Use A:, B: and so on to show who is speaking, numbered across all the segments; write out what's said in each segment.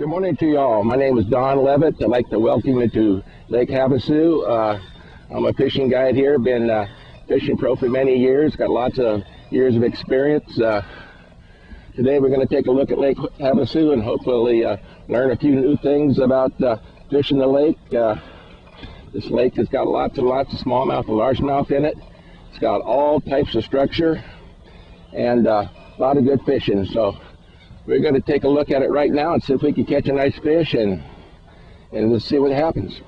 A: Good morning to y'all. My name is Don Levitt. I'd like to welcome you to Lake Havasu. I'm a fishing guide here. Been fishing pro for many years. Got lots of years of experience. Today we're going to take a look at Lake Havasu and hopefully learn a few new things about fishing the lake. This lake has got lots and lots of smallmouth and largemouth in it. It's got all types of structure and a lot of good fishing. So we're going to take a look at it right now and see if we can catch a nice fish, and let's see what happens.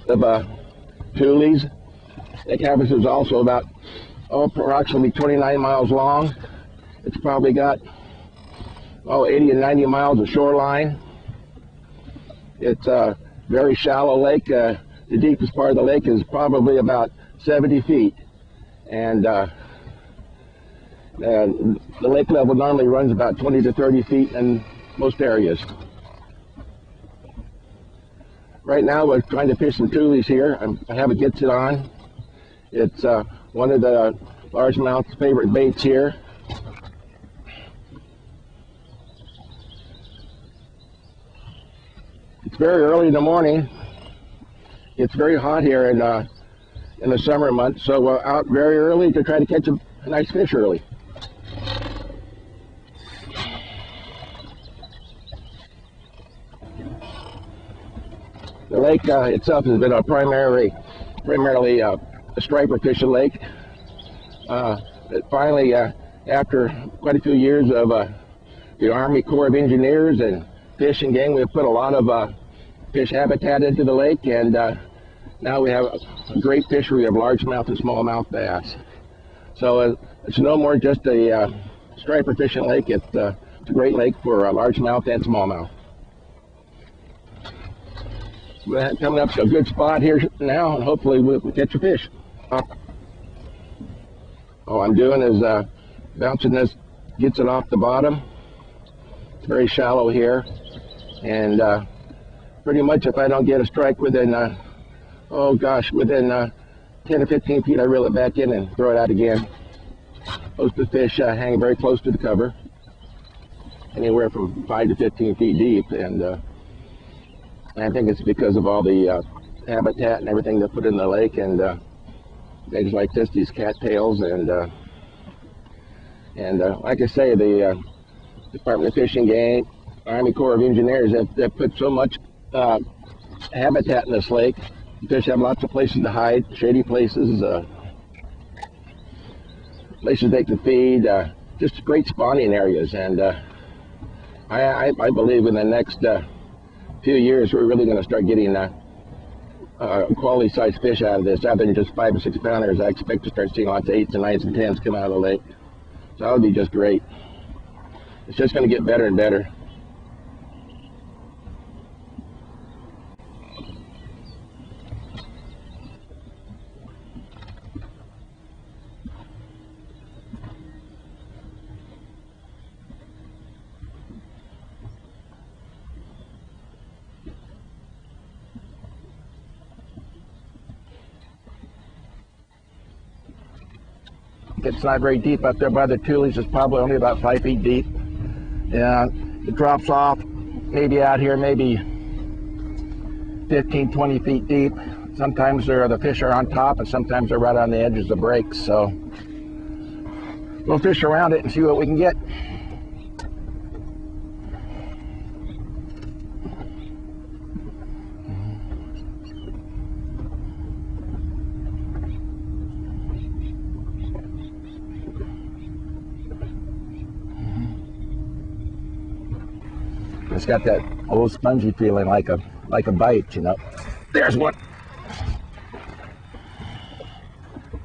A: The Tules. Lake Havasu is also about approximately 29 miles long. It's probably got 80 and 90 miles of shoreline. It's a very shallow lake. The deepest part of the lake is probably about 70 feet. And the lake level normally runs about 20 to 30 feet in most areas. Right now we're trying to fish some Tules here. I have a Gets It on. It's one of the largemouth's favorite baits here. It's very early in the morning. It's very hot here in the summer months, so we're out very early to try to catch a nice fish early. The lake itself has been primarily a striper fishing lake. It finally, after quite a few years of the Army Corps of Engineers and Fish and Game, we've put a lot of fish habitat into the lake, and now we have a great fishery of largemouth and smallmouth bass. So it's no more just a striper fishing lake. It's a great lake for largemouth and smallmouth. We're coming up to a good spot here now, and hopefully we'll catch a fish. All I'm doing is bouncing this, Gets It off the bottom. It's very shallow here, and pretty much if I don't get a strike within, within 10 or 15 feet, I reel it back in and throw it out again. Most of the fish hang very close to the cover, anywhere from 5 to 15 feet deep, and I think it's because of all the habitat and everything they put in the lake, and things like this, these cattails, and like I say, the Department of Fish and Game, Army Corps of Engineers, they've put so much habitat in this lake. The fish have lots of places to hide, shady places, places they can feed, just great spawning areas. And I believe in the next few years we're really going to start getting quality sized fish out of this. Other than just 5 or 6 pounders, I expect to start seeing lots of 8s and 9s and 10s come out of the lake. So that would be just great. It's just going to get better and better. It's not very deep up there by the Tules. It's probably only about 5 feet deep. And it drops off maybe out here, maybe 15, 20 feet deep. Sometimes the fish are on top, and sometimes they're right on the edges of breaks. So we'll fish around it and see what we can get. It's got that old spongy feeling, like a bite, you know. There's one.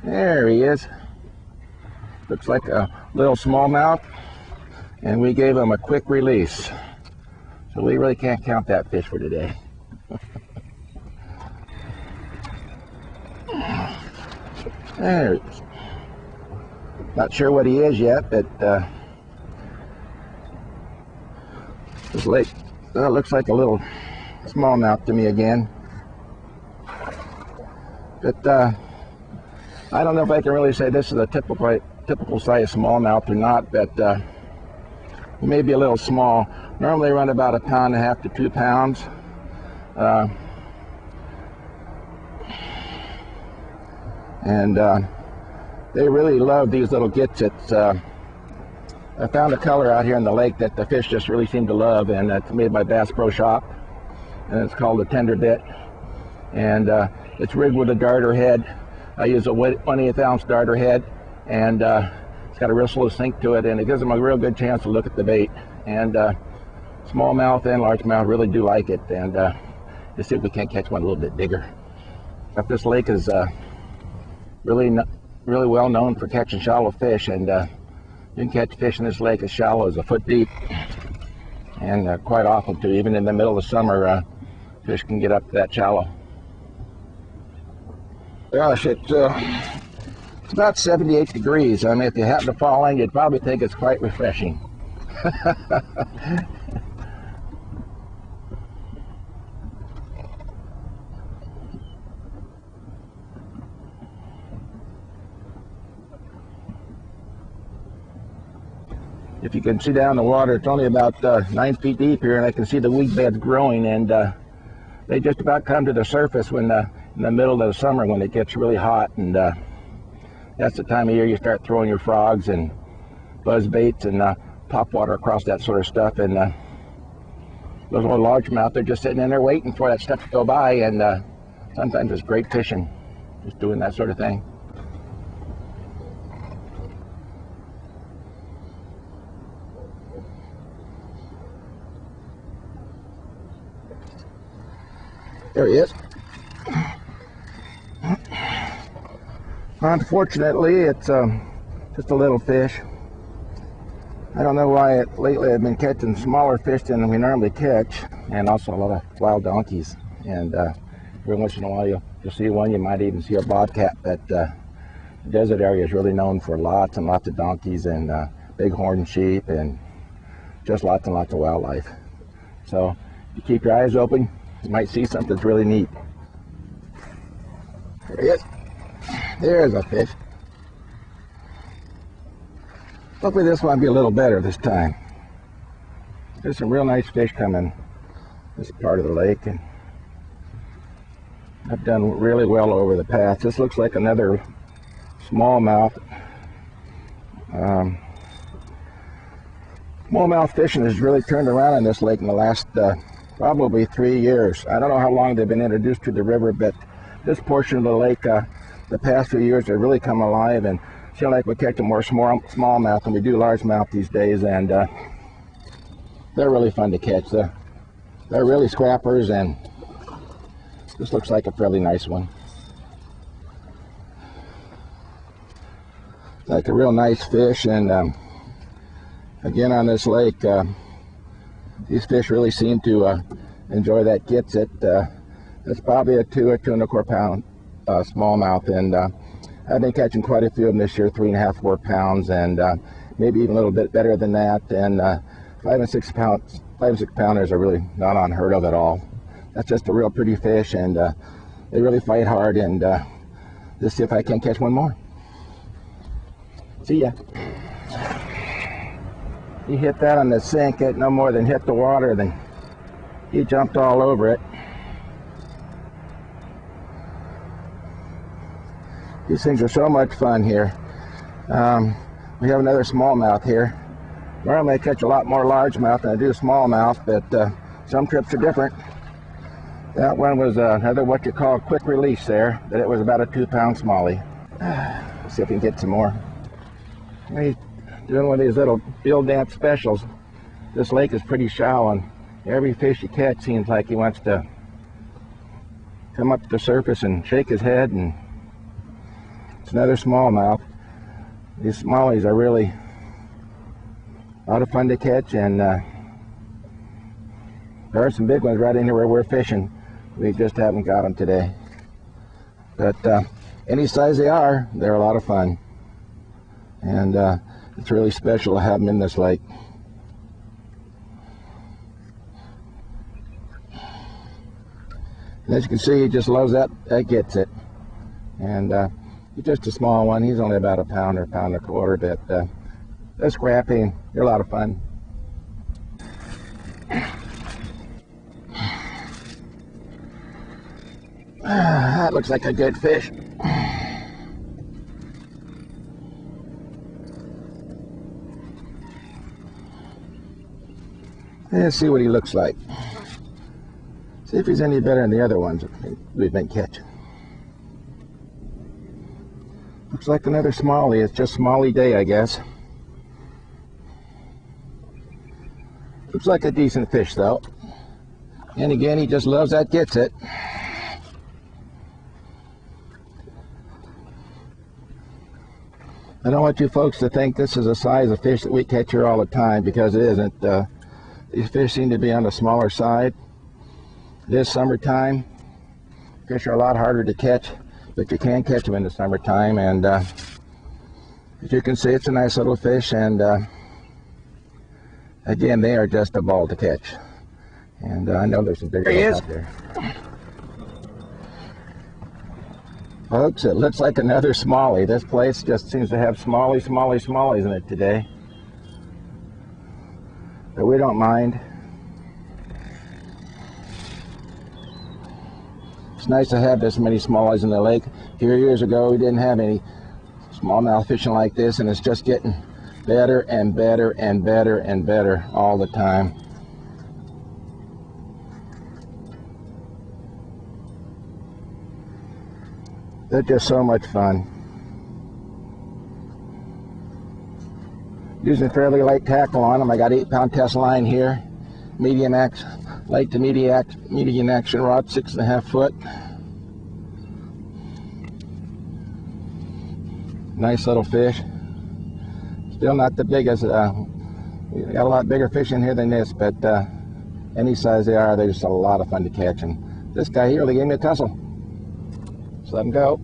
A: There he is. Looks like a little smallmouth, and we gave him a quick release. So we really can't count that fish for today. There he is. Not sure what he is yet, but this lake looks like a little smallmouth to me again. But I don't know if I can really say this is a typical size smallmouth or not, but He may be a little small. Normally run about 1.5 to 2 pounds. They really love these little gitsits. I found a color out here in the lake that the fish just really seem to love, and it's made by Bass Pro Shop, and it's called a tender bit, and it's rigged with a darter head. I use a 1/8 ounce darter head, and it's got a real slow sink to it, and it gives them a real good chance to look at the bait. And smallmouth and largemouth really do like it, and let's see if we can't catch one a little bit bigger. But this lake is really well known for catching shallow fish, and you can catch fish in this lake as shallow as a foot deep, and quite often too. Even in the middle of summer, fish can get up to that shallow. Gosh, it's about 78 degrees. I mean, if you happen to fall in, you'd probably think it's quite refreshing. If you can see down the water, it's only about 9 feet deep here, and I can see the weed beds growing, and they just about come to the surface when in the middle of the summer when it gets really hot, and that's the time of year you start throwing your frogs and buzz baits and top water across that sort of stuff. And those little largemouth, they're just sitting in there waiting for that stuff to go by, and sometimes it's great fishing, just doing that sort of thing. There he is. Unfortunately, it's just a little fish. I don't know why lately I've been catching smaller fish than we normally catch, and also a lot of wild donkeys. And every once in a while you'll see one. You might even see a bobcat. But the desert area is really known for lots and lots of donkeys and bighorn sheep and just lots and lots of wildlife. So if you keep your eyes open, you might see something that's really neat. There he is. There's a fish. Hopefully this one will be a little better this time. There's some real nice fish coming this part of the lake, and I've done really well over the path. This looks like another smallmouth. Smallmouth fishing has really turned around in this lake in the last probably 3 years. I don't know how long they've been introduced to the river, but this portion of the lake, the past few years, have really come alive, and it seems like we're catching more smallmouth than we do largemouth these days, and they're really fun to catch. They're really scrappers, and this looks like a fairly nice one. Like a real nice fish, and again on this lake, these fish really seem to enjoy that gitsit. It's probably a 2 or 2 1/4 pound smallmouth, and I've been catching quite a few of them this year, 3.5, 4 pounds, and maybe even a little bit better than that. And 5 and 6 pounders are really not unheard of at all. That's just a real pretty fish, and they really fight hard. And let's see if I can catch one more. See ya. He hit that on the sink. It no more than hit the water, then he jumped all over it. These things are so much fun here. We have another smallmouth here. Normally I catch a lot more largemouth than I do smallmouth, but some trips are different. That one was another what you call quick release there, but it was about a 2-pound smallie. Let's see if we can get some more. He's doing one of these little field dance specials. This lake is pretty shallow, and every fish you catch seems like he wants to come up to the surface and shake his head. And it's another smallmouth. These smallies are really a lot of fun to catch, and there are some big ones right in here where we're fishing. We just haven't got them today. But any size they are, they're a lot of fun. And it's really special to have them in this lake. And as you can see, he just loves that gets it. And he's just a small one. He's only about a pound or 1.25 pounds, but they're scrappy. They're a lot of fun. That looks like a good fish. Let's see what he looks like. See if he's any better than the other ones we've been catching. Looks like another smallie. It's just smallie day, I guess. Looks like a decent fish, though. And again, he just loves that gets it. I don't want you folks to think this is the size of fish that we catch here all the time, because it isn't. These fish seem to be on the smaller side. It is summertime. Fish are a lot harder to catch, but you can catch them in the summertime. And as you can see, it's a nice little fish. And again, they are just a ball to catch. And I know there's some bigger ones out there. Folks, it looks like another smallie. This place just seems to have smallies in it today. But we don't mind. It's nice to have this many smallies in the lake. A few years ago, we didn't have any smallmouth fishing like this, and it's just getting better and better and better and better all the time. They're just so much fun. Using fairly light tackle on them. I got 8-pound test line here. Medium action, light to medium action rod, 6.5 foot. Nice little fish. Still not the biggest. We got a lot bigger fish in here than this, but any size they are, they're just a lot of fun to catch. And this guy here, they gave me a tussle. So let him go.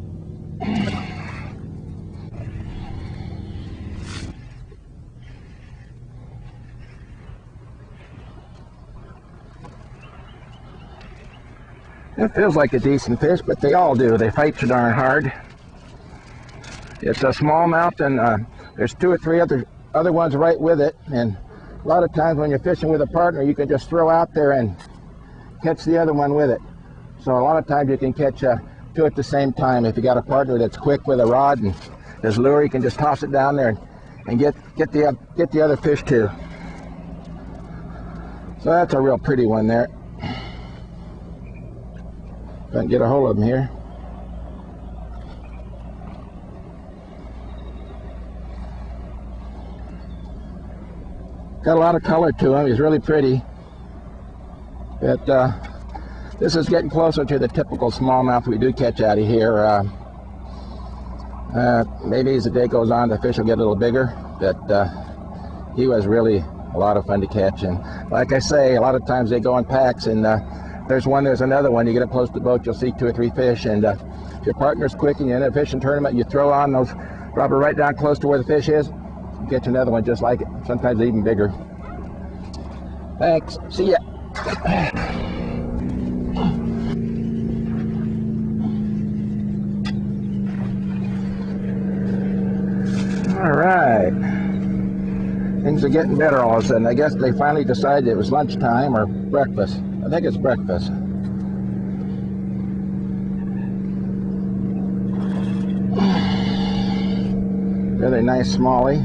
A: It feels like a decent fish, but they all do. They fight so darn hard. It's a smallmouth, and there's 2 or 3 other ones right with it. And a lot of times when you're fishing with a partner, you can just throw out there and catch the other one with it. So a lot of times you can catch 2 at the same time. If you got a partner that's quick with a rod and his lure, you can just toss it down there and get the other fish too. So that's a real pretty one there. If I can get a hold of him here. Got a lot of color to him. He's really pretty. But this is getting closer to the typical smallmouth we do catch out of here. Maybe as the day goes on, the fish will get a little bigger. But he was really a lot of fun to catch. And like I say, a lot of times they go in packs, and there's one, there's another one. You get up close to the boat, you'll see 2 or 3 fish. And if your partner's quick and you're in a fishing tournament, you throw on those, drop it right down close to where the fish is, you catch another one just like it. Sometimes even bigger. Thanks. See ya. All right. Things are getting better all of a sudden. I guess they finally decided it was lunchtime or breakfast. I think it's breakfast. Really nice smallie.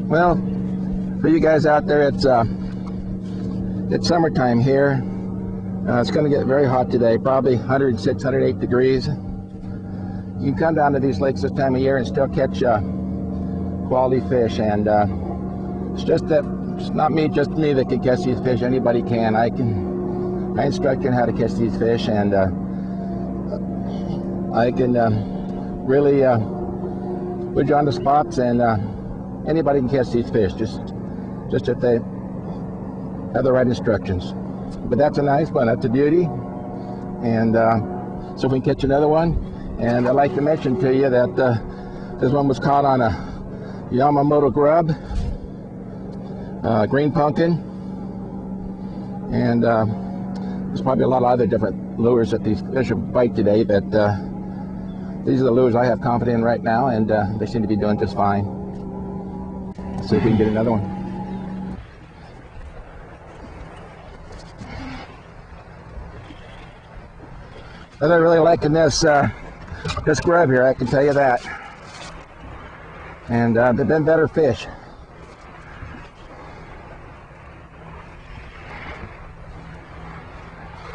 A: Well, for you guys out there, it's summertime here. It's going to get very hot today, probably 106, 108 degrees. You can come down to these lakes this time of year and still catch quality fish. And it's just that it's not just me that can catch these fish. Anybody can. I instruct you on how to catch these fish, and I can really put you on the spots, and anybody can catch these fish. Just if they have the right instructions. But that's a nice one. That's a beauty. And so if we can catch another one. And I'd like to mention to you that this one was caught on a Yamamoto grub, green pumpkin, and there's probably a lot of other different lures that these fish will bite today. But these are the lures I have confidence in right now, and they seem to be doing just fine. Let's see if we can get another one. They're really liking this grub here, I can tell you that. And they've been better fish.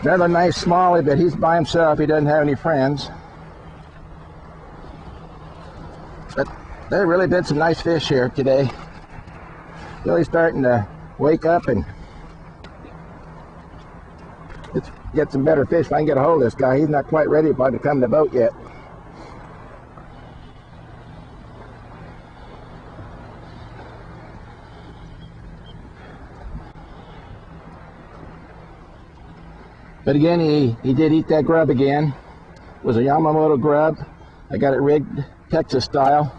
A: Another nice smallie, but he's by himself. He doesn't have any friends. But there really been some nice fish here today. Really starting to wake up and let's get some better fish if I can get a hold of this guy. He's not quite ready to come to the boat yet. But again, he did eat that grub again. It was a Yamamoto grub. I got it rigged Texas style.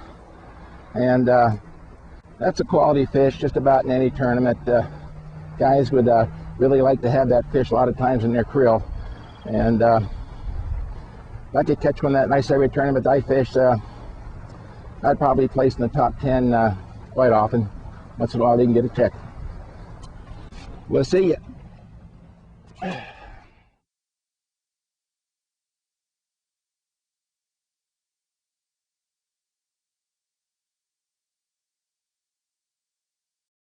A: And that's a quality fish just about in any tournament. Guys would really like to have that fish a lot of times in their creel. And if I could catch one of that nice every tournament I fish, I'd probably place in the top 10 quite often. Once in a while they can get a check. We'll see you.